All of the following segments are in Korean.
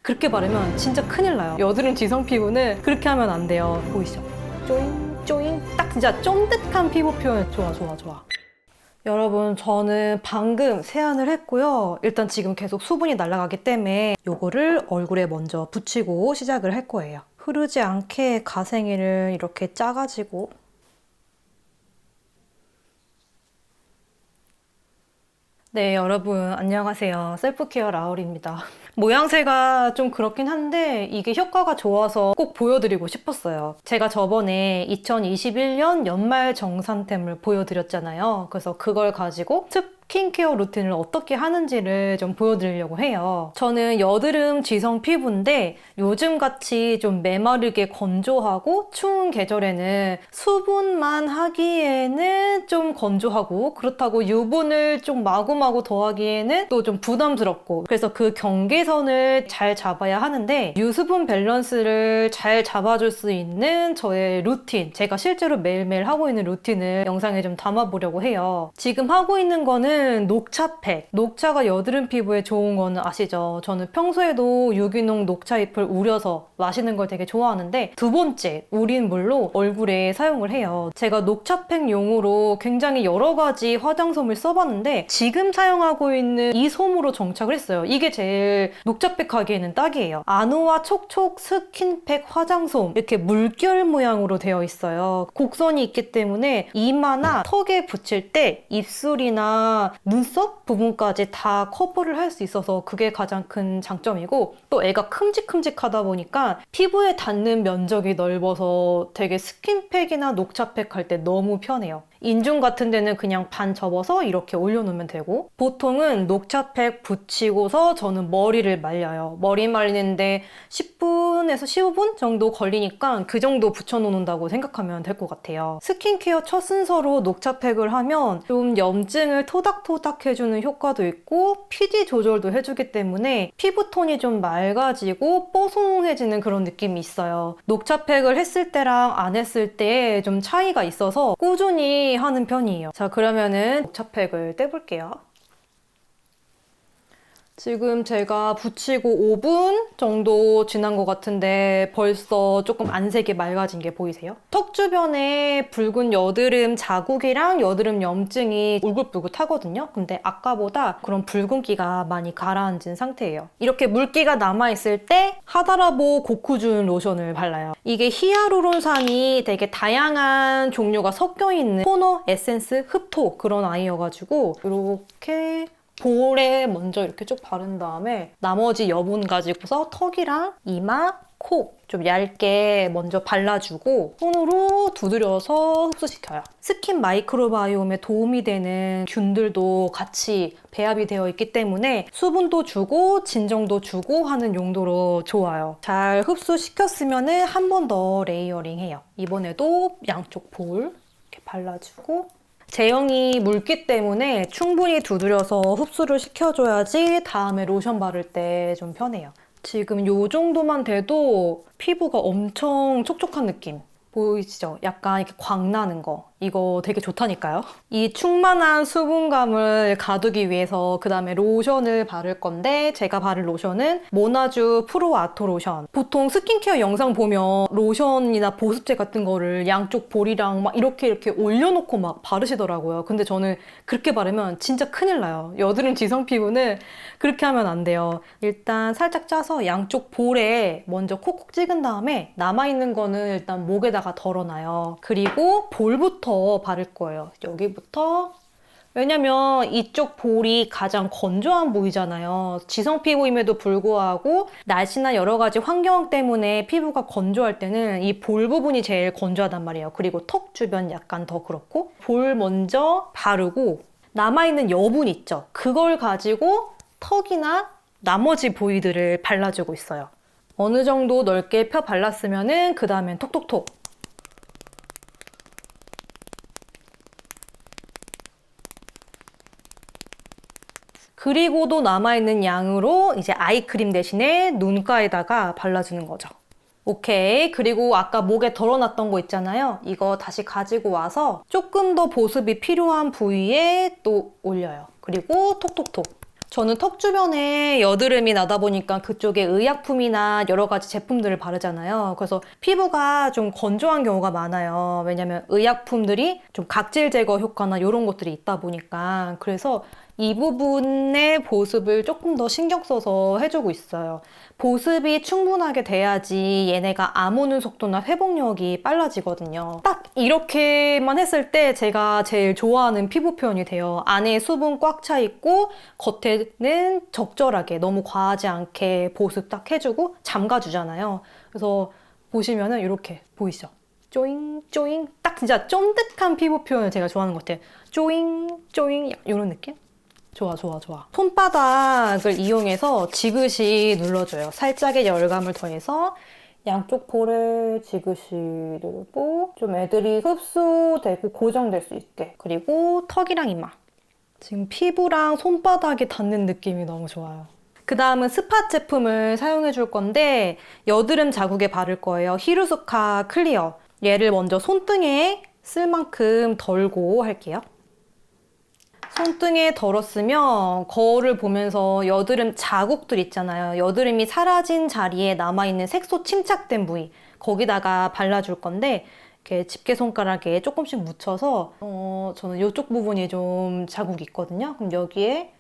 그렇게 바르면 진짜 큰일 나요. 여드름 지성 피부는 그렇게 하면 안 돼요. 보이시죠? 쪼잉 쪼잉 딱 진짜 쫀득한 피부 표현. 좋아 좋아 좋아. 여러분, 저는 방금 세안을 했고요. 일단 지금 계속 수분이 날아가기 때문에 요거를 얼굴에 먼저 붙이고 시작을 할 거예요. 흐르지 않게 가생이를 이렇게 짜가지고. 네, 여러분 안녕하세요. 셀프케어 라울입니다. 모양새가 좀 그렇긴 한데 이게 효과가 좋아서 꼭 보여드리고 싶었어요. 제가 저번에 2021년 연말 정산템을 보여드렸잖아요. 그래서 그걸 가지고 스킨케어 루틴을 어떻게 하는지를 좀 보여드리려고 해요. 저는 여드름 지성 피부인데 요즘같이 좀 메마르게 건조하고 추운 계절에는 수분만 하기에는 좀 건조하고, 그렇다고 유분을 좀 마구마구 더하기에는 또 좀 부담스럽고, 그래서 그 경계선을 잘 잡아야 하는데 유수분 밸런스를 잘 잡아줄 수 있는 저의 루틴, 제가 실제로 매일매일 하고 있는 루틴을 영상에 좀 담아보려고 해요. 지금 하고 있는 거는 녹차팩. 녹차가 여드름 피부에 좋은 거는 아시죠? 저는 평소에도 유기농 녹차잎을 우려서 마시는 걸 되게 좋아하는데, 두 번째, 우린 물로 얼굴에 사용을 해요. 제가 녹차팩용으로 굉장히 여러 가지 화장솜을 써봤는데 지금 사용하고 있는 이 솜으로 정착을 했어요. 이게 제일 녹차팩 하기에는 딱이에요. 아노아 촉촉 스킨팩 화장솜, 이렇게 물결 모양으로 되어 있어요. 곡선이 있기 때문에 이마나 턱에 붙일 때 입술이나 눈썹 부분까지 다 커버를 할 수 있어서 그게 가장 큰 장점이고, 또 애가 큼직큼직하다 보니까 피부에 닿는 면적이 넓어서 되게 스킨팩이나 녹차팩 할 때 너무 편해요. 인중 같은 데는 그냥 반 접어서 이렇게 올려놓으면 되고, 보통은 녹차팩 붙이고서 저는 머리를 말려요. 머리 말리는데 10분에서 15분 정도 걸리니까 그 정도 붙여놓는다고 생각하면 될 것 같아요. 스킨케어 첫 순서로 녹차팩을 하면 좀 염증을 토닥토닥 해주는 효과도 있고 피지 조절도 해주기 때문에 피부톤이 좀 맑아지고 뽀송해지는 그런 느낌이 있어요. 녹차팩을 했을 때랑 안 했을 때 좀 차이가 있어서 꾸준히 하는 편이에요. 자, 그러면은 녹차팩을 떼볼게요. 지금 제가 붙이고 5분 정도 지난 것 같은데 벌써 조금 안색이 맑아진 게 보이세요? 턱 주변에 붉은 여드름 자국이랑 여드름 염증이 울긋불긋하거든요. 근데 아까보다 그런 붉은기가 많이 가라앉은 상태예요. 이렇게 물기가 남아있을 때 하다라보 고쿠준 로션을 발라요. 이게 히아루론산이 되게 다양한 종류가 섞여있는 토너, 에센스, 흡토 그런 아이여가지고 이렇게 볼에 먼저 이렇게 쭉 바른 다음에 나머지 여분 가지고서 턱이랑 이마, 코 좀 얇게 먼저 발라주고 손으로 두드려서 흡수시켜요. 스킨 마이크로바이옴에 도움이 되는 균들도 같이 배합이 되어 있기 때문에 수분도 주고 진정도 주고 하는 용도로 좋아요. 잘 흡수시켰으면 한 번 더 레이어링 해요. 이번에도 양쪽 볼 이렇게 발라주고, 제형이 묽기 때문에 충분히 두드려서 흡수를 시켜줘야지 다음에 로션 바를 때 좀 편해요. 지금 이 정도만 돼도 피부가 엄청 촉촉한 느낌 보이시죠? 약간 이렇게 광나는 거, 이거 되게 좋다니까요. 이 충만한 수분감을 가두기 위해서 그 다음에 로션을 바를 건데, 제가 바를 로션은 모나주 프로 아토 로션. 보통 스킨케어 영상 보면 로션이나 보습제 같은 거를 양쪽 볼이랑 막 이렇게 올려놓고 막 바르시더라고요. 근데 저는 그렇게 바르면 진짜 큰일 나요. 여드름 지성 피부는 그렇게 하면 안 돼요. 일단 살짝 짜서 양쪽 볼에 먼저 콕콕 찍은 다음에 남아있는 거는 일단 목에다가 덜어놔요. 그리고 볼부터 바를 거예요. 여기부터. 왜냐면 이쪽 볼이 가장 건조한 부위잖아요. 지성 피부임에도 불구하고 날씨나 여러 가지 환경 때문에 피부가 건조할 때는 이 볼 부분이 제일 건조하단 말이에요. 그리고 턱 주변 약간 더 그렇고, 볼 먼저 바르고 남아있는 여분 있죠? 그걸 가지고 턱이나 나머지 부위들을 발라주고 있어요. 어느 정도 넓게 펴 발랐으면은 그 다음엔 톡톡톡. 그리고도 남아있는 양으로 이제 아이크림 대신에 눈가에다가 발라주는 거죠. 오케이. 그리고 아까 목에 덜어놨던 거 있잖아요. 이거 다시 가지고 와서 조금 더 보습이 필요한 부위에 또 올려요. 그리고 톡톡톡. 저는 턱 주변에 여드름이 나다 보니까 그쪽에 의약품이나 여러 가지 제품들을 바르잖아요. 그래서 피부가 좀 건조한 경우가 많아요. 왜냐면 의약품들이 좀 각질 제거 효과나 이런 것들이 있다 보니까. 그래서 이 부분의 보습을 조금 더 신경 써서 해주고 있어요. 보습이 충분하게 돼야지 얘네가 안 오는 속도나 회복력이 빨라지거든요. 딱 이렇게만 했을 때 제가 제일 좋아하는 피부 표현이 돼요. 안에 수분 꽉 차 있고 겉에는 적절하게 너무 과하지 않게 보습 딱 해주고 잠가주잖아요. 그래서 보시면은 이렇게 보이시죠? 쪼잉 쪼잉 딱 진짜 쫀득한 피부 표현을 제가 좋아하는 것 같아요. 쪼잉 쪼잉 이런 느낌? 좋아. 손바닥을 이용해서 지그시 눌러줘요. 살짝의 열감을 더해서 양쪽 볼에 지그시 누르고 좀 애들이 흡수되고 고정될 수 있게. 그리고 턱이랑 이마. 지금 피부랑 손바닥에 닿는 느낌이 너무 좋아요. 그 다음은 스팟 제품을 사용해 줄 건데 여드름 자국에 바를 거예요. 히루스카 클리어. 얘를 먼저 손등에 쓸 만큼 덜고 할게요. 손등에 덜었으면 거울을 보면서 여드름 자국들 있잖아요. 여드름이 사라진 자리에 남아있는 색소 침착된 부위 거기다가 발라줄 건데 이렇게 집게손가락에 조금씩 묻혀서 저는 이쪽 부분이 좀 자국이 있거든요. 그럼 여기에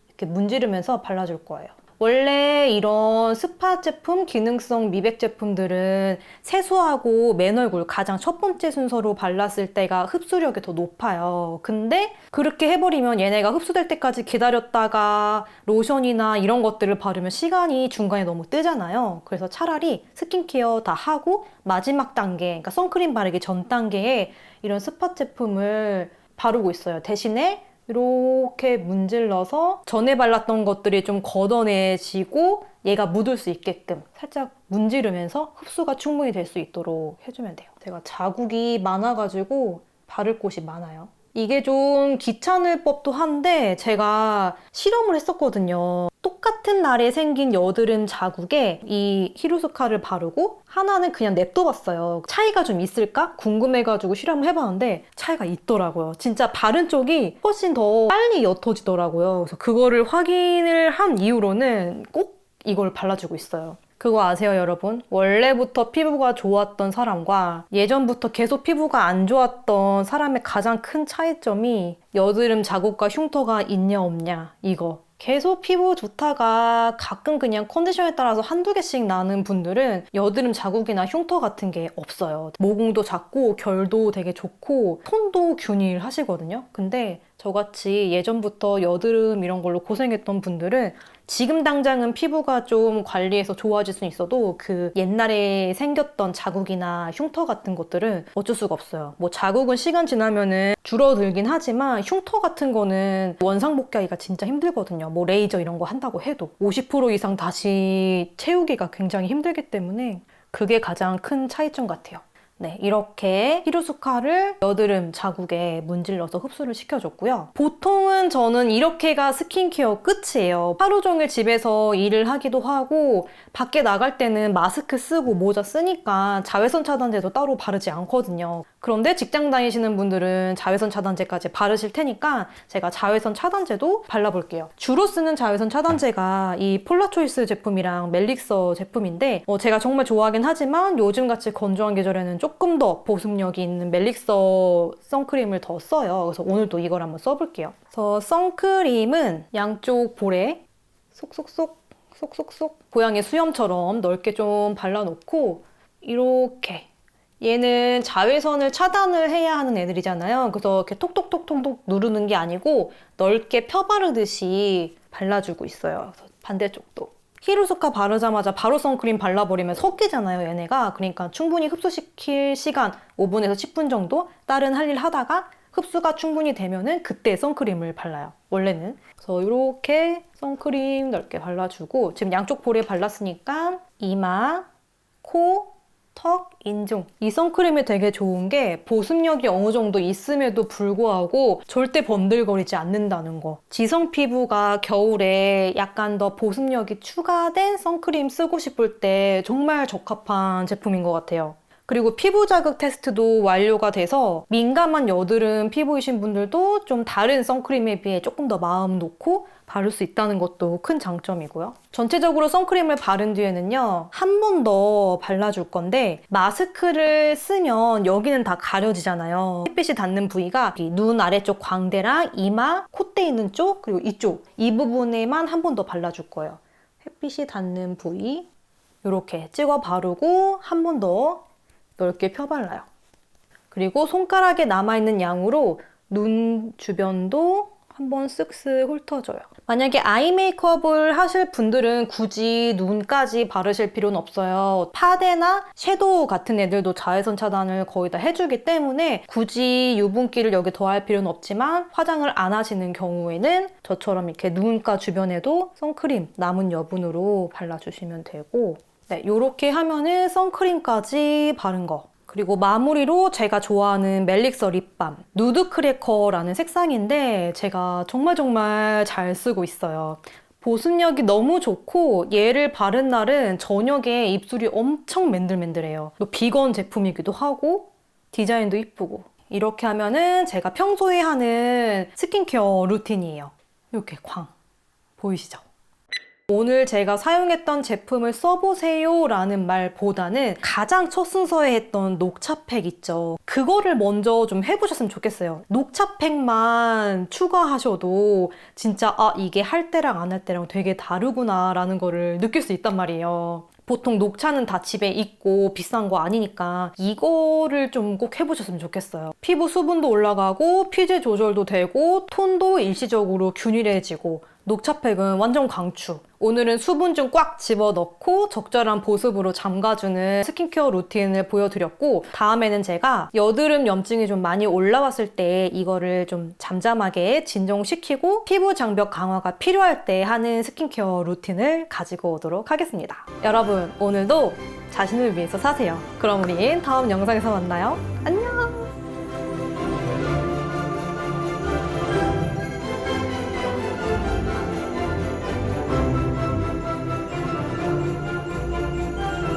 이렇게 문지르면서 발라줄 거예요. 원래 이런 스파 제품, 기능성 미백 제품들은 세수하고 맨 얼굴 가장 첫 번째 순서로 발랐을 때가 흡수력이 더 높아요. 근데 그렇게 해버리면 얘네가 흡수될 때까지 기다렸다가 로션이나 이런 것들을 바르면 시간이 중간에 너무 뜨잖아요. 그래서 차라리 스킨케어 다 하고 마지막 단계, 그러니까 선크림 바르기 전 단계에 이런 스파 제품을 바르고 있어요. 대신에 이렇게 문질러서 전에 발랐던 것들이 좀 걷어내지고 얘가 묻을 수 있게끔 살짝 문지르면서 흡수가 충분히 될 수 있도록 해주면 돼요. 제가 자국이 많아가지고 바를 곳이 많아요. 이게 좀 귀찮을 법도 한데 제가 실험을 했었거든요. 똑같은 날에 생긴 여드름 자국에 이 히루스카를 바르고 하나는 그냥 냅둬봤어요. 차이가 좀 있을까? 궁금해가지고 실험을 해봤는데 차이가 있더라고요. 진짜 바른 쪽이 훨씬 더 빨리 옅어지더라고요. 그래서 그거를 확인을 한 이후로는 꼭 이걸 발라주고 있어요. 그거 아세요, 여러분? 원래부터 피부가 좋았던 사람과 예전부터 계속 피부가 안 좋았던 사람의 가장 큰 차이점이 여드름 자국과 흉터가 있냐 없냐 이거. 계속 피부 좋다가 가끔 그냥 컨디션에 따라서 한두 개씩 나는 분들은 여드름 자국이나 흉터 같은 게 없어요. 모공도 작고 결도 되게 좋고 톤도 균일하시거든요. 근데 저같이 예전부터 여드름 이런 걸로 고생했던 분들은 지금 당장은 피부가 좀 관리해서 좋아질 수는 있어도 그 옛날에 생겼던 자국이나 흉터 같은 것들은 어쩔 수가 없어요. 뭐 자국은 시간 지나면은 줄어들긴 하지만 흉터 같은 거는 원상복귀하기가 진짜 힘들거든요. 뭐 레이저 이런 거 한다고 해도 50% 이상 다시 채우기가 굉장히 힘들기 때문에 그게 가장 큰 차이점 같아요. 네, 이렇게 히루스카를 여드름 자국에 문질러서 흡수를 시켜줬고요. 보통은 저는 이렇게가 스킨케어 끝이에요. 하루 종일 집에서 일을 하기도 하고 밖에 나갈 때는 마스크 쓰고 모자 쓰니까 자외선 차단제도 따로 바르지 않거든요. 그런데 직장 다니시는 분들은 자외선 차단제까지 바르실 테니까 제가 자외선 차단제도 발라볼게요. 주로 쓰는 자외선 차단제가 이 폴라초이스 제품이랑 멜릭서 제품인데 제가 정말 좋아하긴 하지만 요즘같이 건조한 계절에는 조금 더 보습력이 있는 멜릭서 선크림을 더 써요. 그래서 오늘도 이걸 한번 써볼게요. 그래서 선크림은 양쪽 볼에 쏙쏙쏙 고양이 수염처럼 넓게 좀 발라놓고 이렇게 얘는 자외선을 차단을 해야 하는 애들이잖아요. 그래서 이렇게 톡톡톡톡 누르는 게 아니고 넓게 펴바르듯이 발라주고 있어요. 그래서 반대쪽도. 히루스카 바르자마자 바로 선크림 발라버리면 섞이잖아요, 얘네가. 그러니까 충분히 흡수시킬 시간 5분에서 10분 정도 다른 할 일 하다가 흡수가 충분히 되면은 그때 선크림을 발라요, 원래는. 그래서 이렇게 선크림 넓게 발라주고 지금 양쪽 볼에 발랐으니까 이마, 코, 턱, 인중. 이 선크림이 되게 좋은 게 보습력이 어느 정도 있음에도 불구하고 절대 번들거리지 않는다는 거. 지성 피부가 겨울에 약간 더 보습력이 추가된 선크림 쓰고 싶을 때 정말 적합한 제품인 것 같아요. 그리고 피부 자극 테스트도 완료가 돼서 민감한 여드름 피부이신 분들도 좀 다른 선크림에 비해 조금 더 마음 놓고 바를 수 있다는 것도 큰 장점이고요. 전체적으로 선크림을 바른 뒤에는요, 한 번 더 발라줄 건데 마스크를 쓰면 여기는 다 가려지잖아요. 햇빛이 닿는 부위가 눈 아래쪽 광대랑 이마, 콧대 있는 쪽, 그리고 이쪽 이 부분에만 한 번 더 발라줄 거예요. 햇빛이 닿는 부위 이렇게 찍어 바르고 한 번 더 넓게 펴발라요. 그리고 손가락에 남아있는 양으로 눈 주변도 한번 쓱쓱 훑어줘요. 만약에 아이 메이크업을 하실 분들은 굳이 눈까지 바르실 필요는 없어요. 파데나 섀도우 같은 애들도 자외선 차단을 거의 다 해주기 때문에 굳이 유분기를 여기 더할 필요는 없지만 화장을 안 하시는 경우에는 저처럼 이렇게 눈가 주변에도 선크림 남은 여분으로 발라주시면 되고, 네, 이렇게 하면은 선크림까지 바른 거. 그리고 마무리로 제가 좋아하는 멜릭서 립밤 누드 크래커라는 색상인데 제가 정말 잘 쓰고 있어요. 보습력이 너무 좋고 얘를 바른 날은 저녁에 입술이 엄청 맨들맨들해요. 또 비건 제품이기도 하고 디자인도 이쁘고, 이렇게 하면은 제가 평소에 하는 스킨케어 루틴이에요. 이렇게 광 보이시죠? 오늘 제가 사용했던 제품을 써보세요 라는 말보다는 가장 첫 순서에 했던 녹차팩 있죠. 그거를 먼저 좀 해보셨으면 좋겠어요. 녹차팩만 추가하셔도 진짜 이게 할 때랑 안 할 때랑 되게 다르구나 라는 거를 느낄 수 있단 말이에요. 보통 녹차는 다 집에 있고 비싼 거 아니니까 이거를 좀 꼭 해보셨으면 좋겠어요. 피부 수분도 올라가고 피지 조절도 되고 톤도 일시적으로 균일해지고, 녹차팩은 완전 강추. 오늘은 수분좀 꽉 집어넣고 적절한 보습으로 잠가주는 스킨케어 루틴을 보여드렸고, 다음에는 제가 여드름 염증이 좀 많이 올라왔을 때 이거를 좀 잠잠하게 진정시키고 피부 장벽 강화가 필요할 때 하는 스킨케어 루틴을 가지고 오도록 하겠습니다. 여러분, 오늘도 자신을 위해서 사세요. 그럼 우린 다음 영상에서 만나요. 안녕!